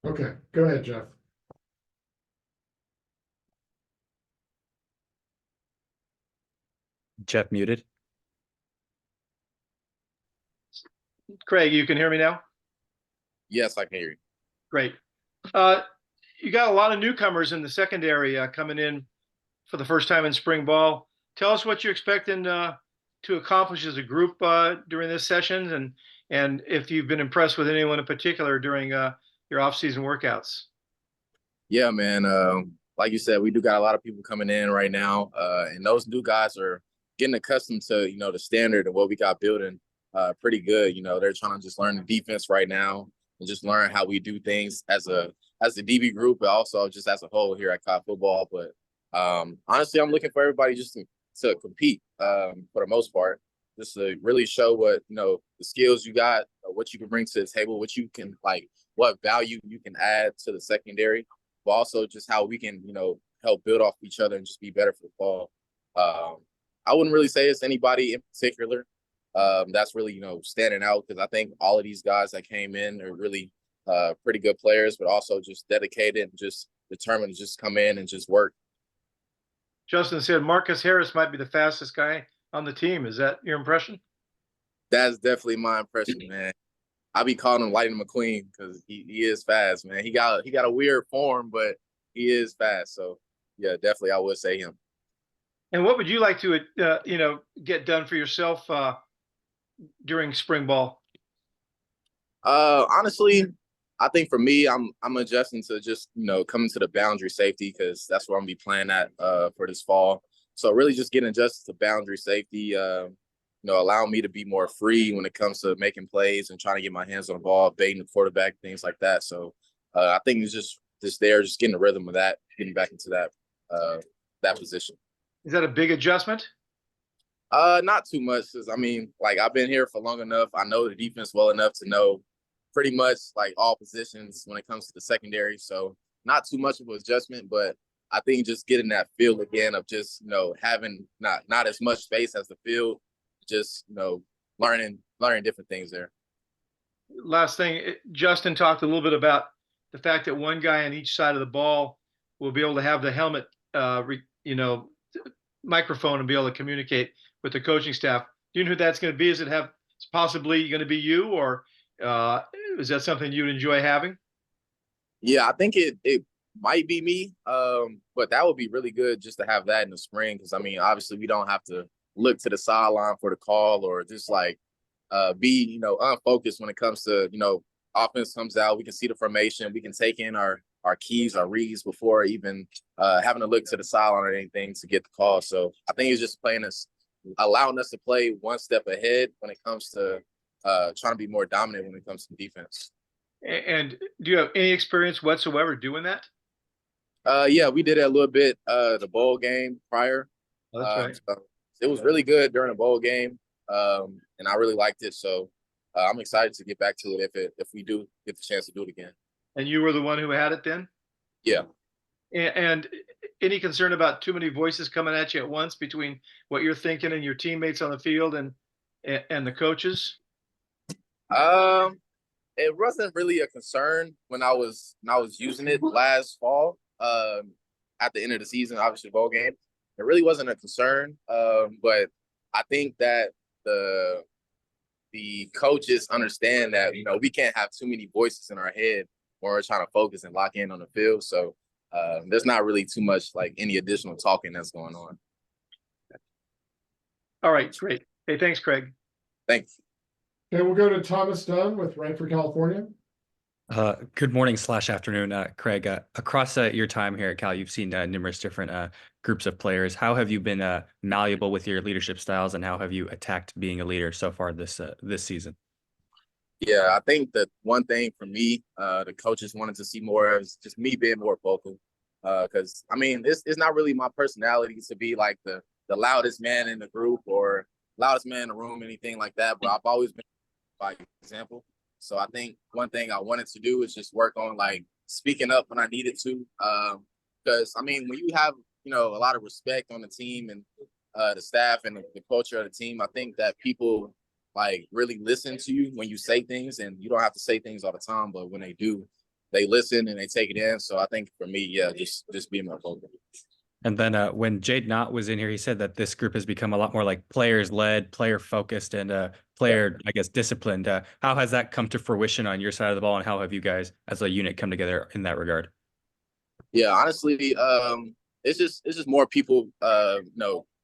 Okay, go ahead, Jeff. Jeff muted. Craig, you can hear me now? Yes, I can hear you. Great. You got a lot of newcomers in the secondary coming in for the first time in spring ball. Tell us what you're expecting to accomplish as a group during this session, and if you've been impressed with anyone in particular during your off-season workouts. Yeah, man. Like you said, we do got a lot of people coming in right now, and those new guys are getting accustomed to the standard of what we got building pretty good. They're trying to just learn the defense right now and just learn how we do things as a DB group, but also just as a whole here at college football. But honestly, I'm looking for everybody just to compete for the most part, just to really show what the skills you got, what you can bring to the table, what you can what value you can add to the secondary, but also just how we can help build off each other and just be better for the fall. I wouldn't really say it's anybody in particular that's really standing out, because I think all of these guys that came in are really pretty good players, but also just dedicated and just determined to just come in and just work. Justin said Marcus Harris might be the fastest guy on the team. Is that your impression? That's definitely my impression, man. I be calling him Lightning McQueen because he is fast, man. He got a weird form, but he is fast. So yeah, definitely I would say him. And what would you like to get done for yourself during spring ball? Honestly, I think for me, I'm adjusting to just coming to the boundary safety, because that's where I'm gonna be playing at for this fall. So really just getting adjusted to boundary safety, allowing me to be more free when it comes to making plays and trying to get my hands on the ball, baiting the quarterback, things like that. So I think it's just there, just getting the rhythm of that, getting back into that position. Is that a big adjustment? Not too much, because I've been here for long enough. I know the defense well enough to know pretty much all positions when it comes to the secondary. So not too much of an adjustment, but I think just getting that feel again of just having not as much space as the field, just learning different things there. Last thing, Justin talked a little bit about the fact that one guy on each side of the ball will be able to have the helmet, microphone, and be able to communicate with the coaching staff. Do you know who that's going to be? Is it possibly going to be you, or is that something you'd enjoy having? Yeah, I think it might be me, but that would be really good just to have that in the spring, because obviously we don't have to look to the sideline for the call or just be unfocused when it comes to offense comes out. We can see the formation, we can take in our keys, our reads before even having to look to the sideline or anything to get the call. So I think it's just allowing us to play one step ahead when it comes to trying to be more dominant when it comes to defense. And do you have any experience whatsoever doing that? Yeah, we did it a little bit the bowl game prior. Oh, that's right. So it was really good during the bowl game, and I really liked it. So I'm excited to get back to it if we do get the chance to do it again. And you were the one who had it then? Yeah. And any concern about too many voices coming at you at once between what you're thinking and your teammates on the field and the coaches? It wasn't really a concern when I was using it last fall. At the end of the season, obviously bowl game, it really wasn't a concern. But I think that the coaches understand that we can't have too many voices in our head when we're trying to focus and lock in on the field. So there's not really too much any additional talking that's going on. All right, great. Hey, thanks, Craig. Thanks. Okay, we'll go to Thomas Dunn with Frankfort, California. Good morning / afternoon, Craig. Across your time here at Cal, you've seen numerous different groups of players. How have you been malleable with your leadership styles, and how have you attacked being a leader so far this season? Yeah, I think that one thing for me, the coaches wanted to see more is just me being more vocal. Because it's not really my personality to be the loudest man in the group or loudest man in the room, anything like that. But I've always been by example. So I think one thing I wanted to do is just work on speaking up when I needed to. Because when you have a lot of respect on the team and the staff and the culture of the team, I think that people really listen to you when you say things, and you don't have to say things all the time, but when they do, they listen and they take it in. So I think for me, yeah, just be more vocal. And then when Jade Knott was in here, he said that this group has become a lot more like players-led, player-focused, and player, I guess, disciplined. How has that come to fruition on your side of the ball, and how have you guys as a unit come together in that regard? Yeah, honestly, it's just more people,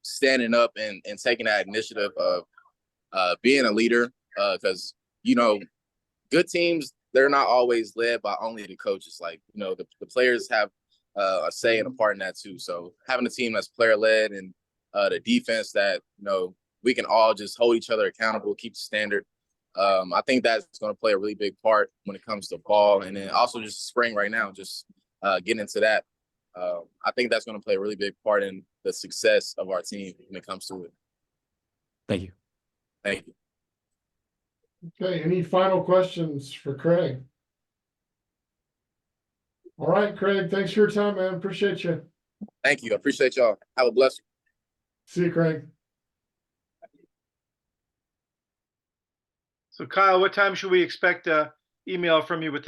standing up and taking that initiative of being a leader. Because good teams, they're not always led by only the coaches. Like the players have a say and a part in that too. So having a team that's player led and the defense that we can all just hold each other accountable, keep the standard. I think that's going to play a really big part when it comes to ball, and then also just spring right now, just getting into that. I think that's going to play a really big part in the success of our team when it comes to it. Thank you. Thank you. Okay, any final questions for Craig? All right, Craig, thanks for your time, man. Appreciate you. Thank you. I appreciate y'all. Have a blessed. See you, Craig. So Kyle, what time should we expect email from you with the